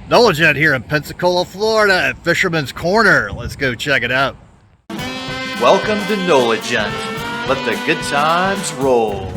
Noah here in Pensacola, Florida at Fisherman's Corner. Let's go check it out. Welcome to Noligent. Let the good times roll.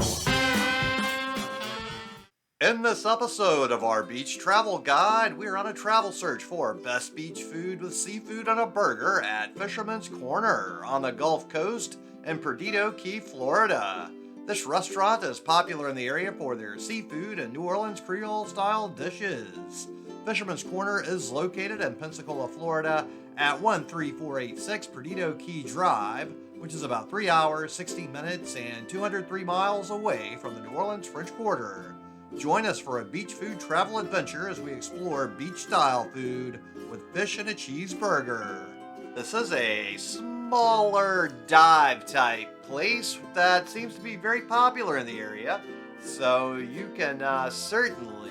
In this episode of our beach travel guide, we're on a travel search for best beach food with seafood and a burger at Fisherman's Corner on the Gulf Coast in Perdido Key, Florida. This restaurant is popular in the area for their seafood and New Orleans Creole style dishes. Fisherman's Corner is located in Pensacola, Florida at 13486 Perdido Key Drive, which is about 3 hours, 60 minutes, and 203 miles away from the New Orleans French Quarter. Join us for a beach food travel adventure as we explore beach-style food with fish and a cheeseburger. This is a smaller dive-type place that seems to be very popular in the area, so you can certainly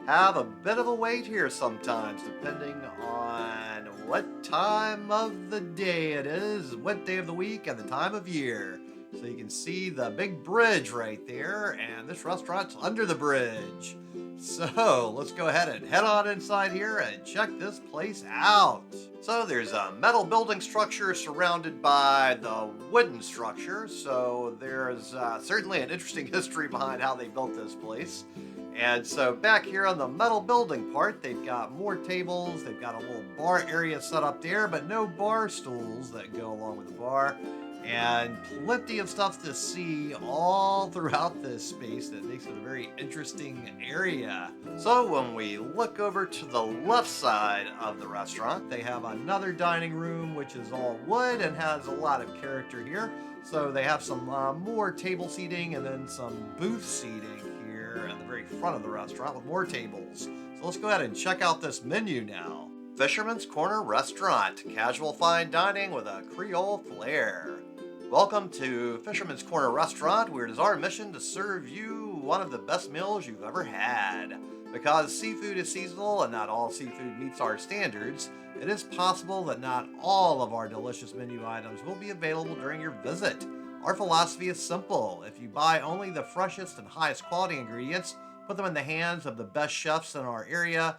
have a bit of a wait here sometimes, depending on what time of the day it is, what day of the week, and the time of year. So you can see the big bridge right there, and this restaurant's under the bridge. So let's go ahead and head on inside here and check this place out. So there's a metal building structure surrounded by the wooden structure. So there's certainly an interesting history behind how they built this place. And so back here on the metal building part, they've got more tables. They've got a little bar area set up there, but no bar stools that go along with the bar. And plenty of stuff to see all throughout this space that makes it a very interesting area. So when we look over to the left side of the restaurant, they have another dining room which is all wood and has a lot of character here. So they have some more table seating and then some booth seating here at the very front of the restaurant with more tables. So let's go ahead and check out this menu now. Fisherman's Corner Restaurant, casual fine dining with a Creole flair. Welcome to Fisherman's Corner Restaurant, where it is our mission to serve you one of the best meals you've ever had. Because seafood is seasonal and not all seafood meets our standards, it is possible that not all of our delicious menu items will be available during your visit. Our philosophy is simple. If you buy only the freshest and highest quality ingredients, put them in the hands of the best chefs in our area,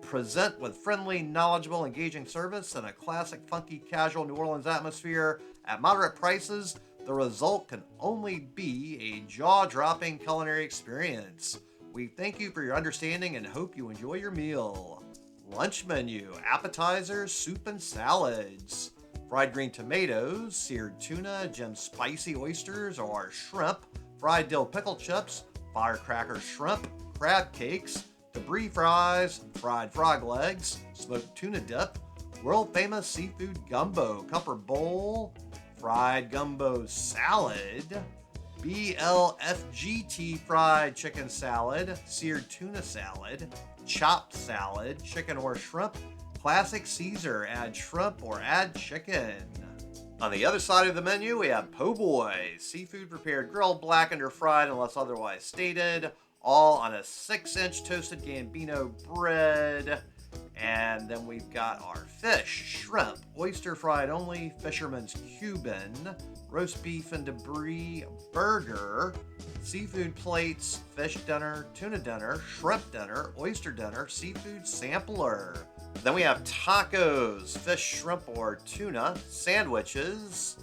present with friendly, knowledgeable, engaging service, and a classic, funky, casual New Orleans atmosphere at moderate prices, the result can only be a jaw-dropping culinary experience. We thank you for your understanding and hope you enjoy your meal. Lunch menu, appetizers, soup and salads. Fried green tomatoes, seared tuna, gemmed spicy oysters or shrimp, fried dill pickle chips, firecracker shrimp, crab cakes, debris fries, fried frog legs, smoked tuna dip, world-famous seafood gumbo, comfort bowl, fried gumbo salad, BLFGT fried chicken salad, seared tuna salad, chopped salad, chicken or shrimp, classic Caesar, add shrimp or add chicken. On the other side of the menu, we have po' boy, seafood prepared grilled, blackened, or fried unless otherwise stated, all on a 6-inch toasted Gambino bread. And then we've got our fish, shrimp, oyster fried only, Fisherman's Cuban, roast beef and debris burger, seafood plates, fish dinner, tuna dinner, shrimp dinner, oyster dinner, seafood sampler. Then we have tacos, fish, shrimp, or tuna, sandwiches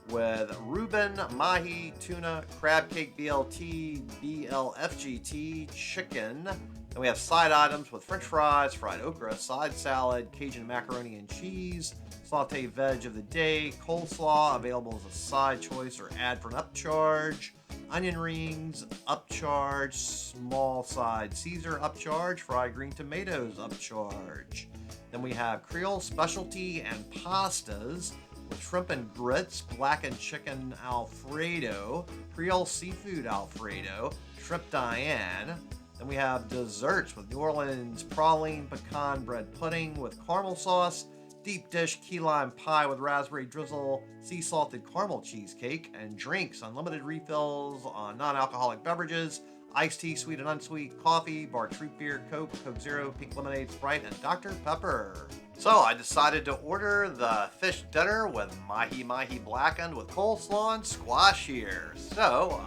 with Reuben, mahi, tuna, crab cake, BLT, BLFGT, chicken. Then we have side items with french fries, fried okra, side salad, Cajun macaroni and cheese, sauté veg of the day, coleslaw available as a side choice or add for an upcharge, onion rings, upcharge, small side Caesar upcharge, fried green tomatoes upcharge. Then we have Creole specialty and pastas with shrimp and grits, blackened chicken Alfredo, Creole seafood Alfredo, shrimp Diane. Then we have desserts with New Orleans praline pecan bread pudding with caramel sauce, deep dish key lime pie with raspberry drizzle, sea salted caramel cheesecake, and drinks, unlimited refills on non-alcoholic beverages, iced tea, sweet and unsweet, coffee, bar root beer, Coke, Coke Zero, pink lemonade, Sprite, and Dr. Pepper. So I decided to order the fish dinner with mahi blackened with coleslaw and squash here. So,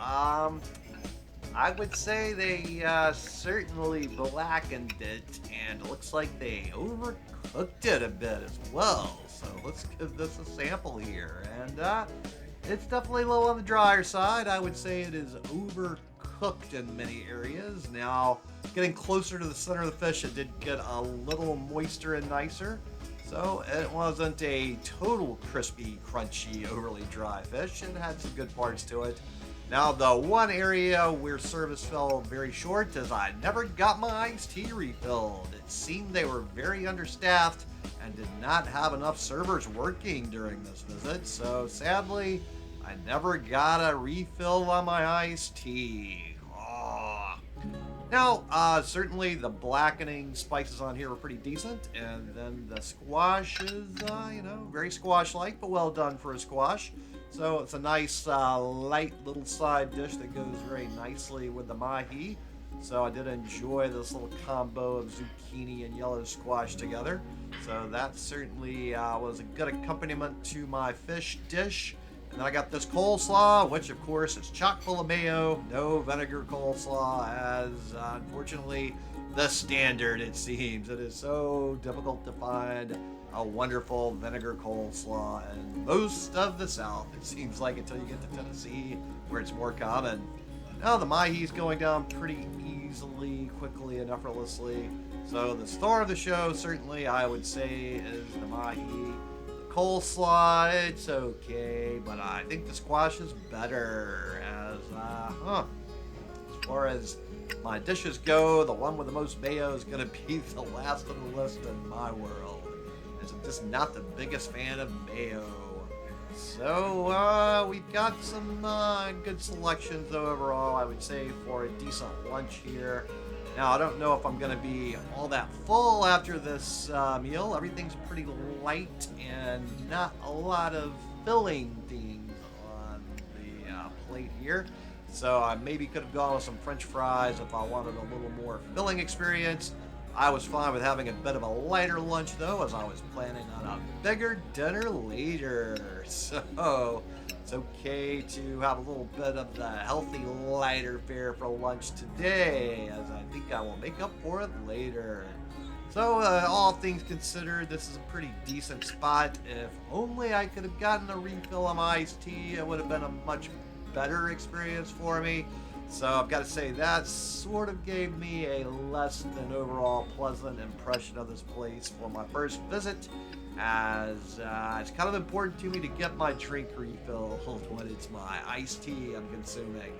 I would say they certainly blackened it, and it looks like they overcooked it a bit as well. So let's give this a sample here. And it's definitely low on the drier side. I would say it is overcooked in many areas. Now, getting closer to the center of the fish, it did get a little moister and nicer. So it wasn't a total crispy, crunchy, overly dry fish. It had some good parts to it. Now, the one area where service fell very short is I never got my iced tea refilled. It seemed they were very understaffed and did not have enough servers working during this visit. So sadly, I never got a refill on my iced tea. Oh. Now, certainly the blackening spices on here were pretty decent, and then the squash is, very squash-like, but well done for a squash. So it's a nice, light little side dish that goes very nicely with the mahi. So I did enjoy this little combo of zucchini and yellow squash together. So that certainly was a good accompaniment to my fish dish. And then I got this coleslaw, which of course is chock full of mayo, no vinegar coleslaw, as unfortunately the standard it seems. It is so difficult to find a wonderful vinegar coleslaw in most of the South, it seems like, until you get to Tennessee, where it's more common. Now the mahi's going down pretty easily, quickly, and effortlessly. So the star of the show, certainly, I would say, is the mahi. Coleslaw, it's okay, but I think the squash is better. As far as my dishes go, the one with the most mayo is going to be the last on the list in my world, as I'm just not the biggest fan of mayo. So we've got some good selections though overall, I would say, for a decent lunch here. Now, I don't know if I'm going to be all that full after this meal. Everything's pretty light and not a lot of filling things on the plate here. So I maybe could have gone with some French fries if I wanted a little more filling experience. I was fine with having a bit of a lighter lunch, though, as I was planning on a bigger dinner later. So it's okay to have a little bit of the healthy, lighter fare for lunch today, as I think I will make up for it later. So, all things considered, this is a pretty decent spot. If only I could have gotten a refill on my iced tea, it would have been a much better experience for me. So I've got to say that sort of gave me a less than overall pleasant impression of this place for my first visit, as it's kind of important to me to get my drink refilled when it's my iced tea I'm consuming.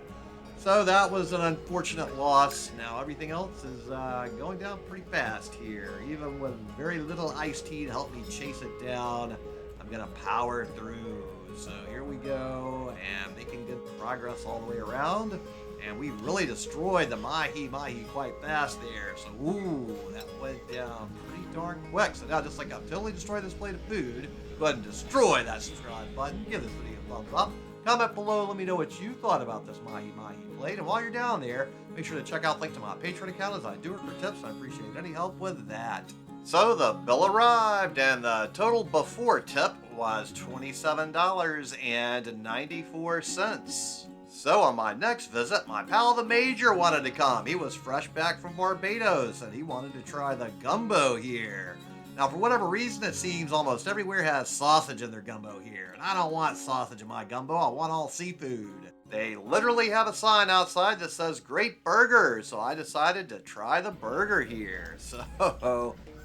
So that was an unfortunate loss. Now everything else is going down pretty fast here. Even with very little iced tea to help me chase it down, I'm going to power through. So here we go, and making good progress all the way around. And we really destroyed the mahi quite fast there. So, ooh, that went down pretty darn quick. So now, just like I've totally destroyed this plate of food, go ahead and destroy that subscribe button. Give this video a thumbs up. Comment below, let me know what you thought about this mahi plate. And while you're down there, make sure to check out the link to my Patreon account, as I do it for tips. I appreciate any help with that. So the bill arrived, and the total before tip was $27.94. So on my next visit, my pal the Major wanted to come. He was fresh back from Barbados, and he wanted to try the gumbo here. Now, for whatever reason, it seems almost everywhere has sausage in their gumbo here, and I don't want sausage in my gumbo. I want all seafood. They literally have a sign outside that says "Great Burger," so I decided to try the burger here. So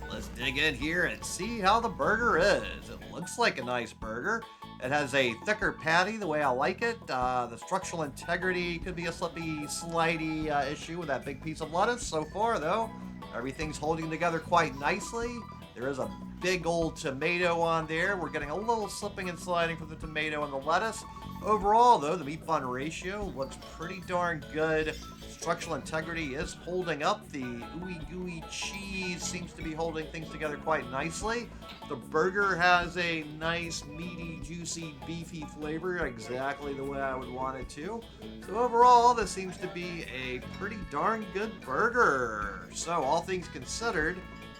let's dig in here and see how the burger is. It looks like a nice burger. It has a thicker patty the way I like it. The structural integrity could be a slippy, slidey issue with that big piece of lettuce. So far, though, everything's holding together quite nicely. There is a big old tomato on there. We're getting a little slipping and sliding from the tomato and the lettuce. Overall, though, the meat-bun ratio looks pretty darn good. Structural integrity is holding up. The ooey gooey cheese seems to be holding things together quite nicely. The burger has a nice, meaty, juicy, beefy flavor, exactly the way I would want it to. So overall, this seems to be a pretty darn good burger. So all things considered,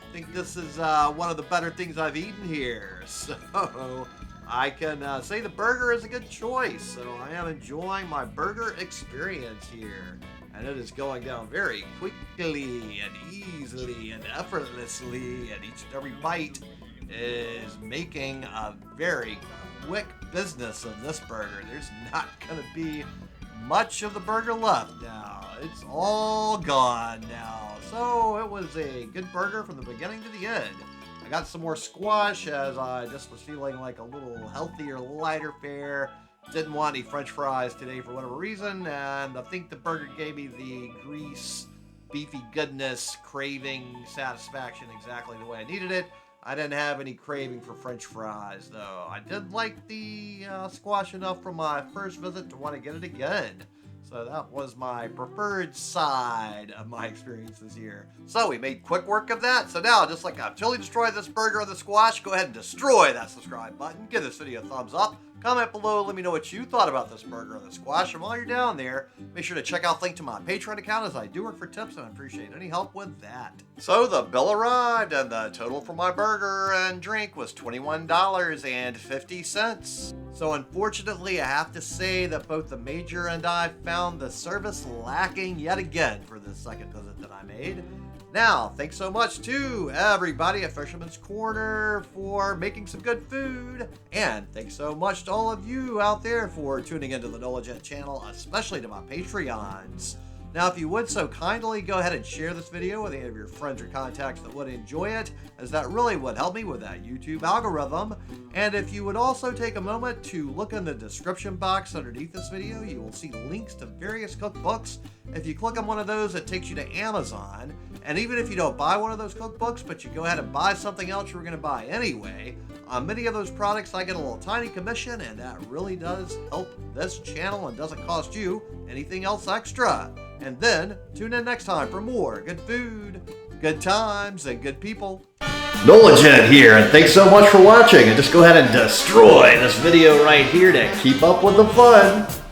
I think this is one of the better things I've eaten here. So I can say the burger is a good choice. So I am enjoying my burger experience here. and it is going down very quickly and easily and effortlessly, and each and every bite is making a very quick business of this burger. There's not going to be much of the burger left now. It's all gone now. So it was a good burger from the beginning to the end. I got some more squash as I just was feeling like a little healthier, lighter fare. Didn't want any french fries today for whatever reason, and I think the burger gave me the grease, beefy goodness, craving, satisfaction exactly the way I needed it. I didn't have any craving for french fries, though. I did like the squash enough from my first visit to want to get it again. So that was my preferred side of my experience this year. So we made quick work of that. So now, just like I've totally destroyed this burger or the squash, go ahead and destroy that subscribe button. Give this video a thumbs up. Comment below, let me know what you thought about this burger or the squash. And while you're down there, make sure to check out the link to my Patreon account, as I do work for tips and I appreciate any help with that. So the bill arrived and the total for my burger and drink was $21.50. So unfortunately, I have to say that both the Major and I found the service lacking yet again for this second visit that I made. Now, thanks so much to everybody at Fisherman's Corner for making some good food. And thanks so much to all of you out there for tuning into the NOLAGent channel, especially to my Patreons. Now, if you would so kindly, go ahead and share this video with any of your friends or contacts that would enjoy it, as that really would help me with that YouTube algorithm. And if you would also take a moment to look in the description box underneath this video, you will see links to various cookbooks. If you click on one of those, it takes you to Amazon. And even if you don't buy one of those cookbooks, but you go ahead and buy something else you were going to buy anyway, on many of those products I get a little tiny commission, and that really does help this channel and doesn't cost you anything else extra. And then tune in next time for more good food, good times, and good people. NOLAGent here, and thanks so much for watching. And just go ahead and destroy this video right here to keep up with the fun.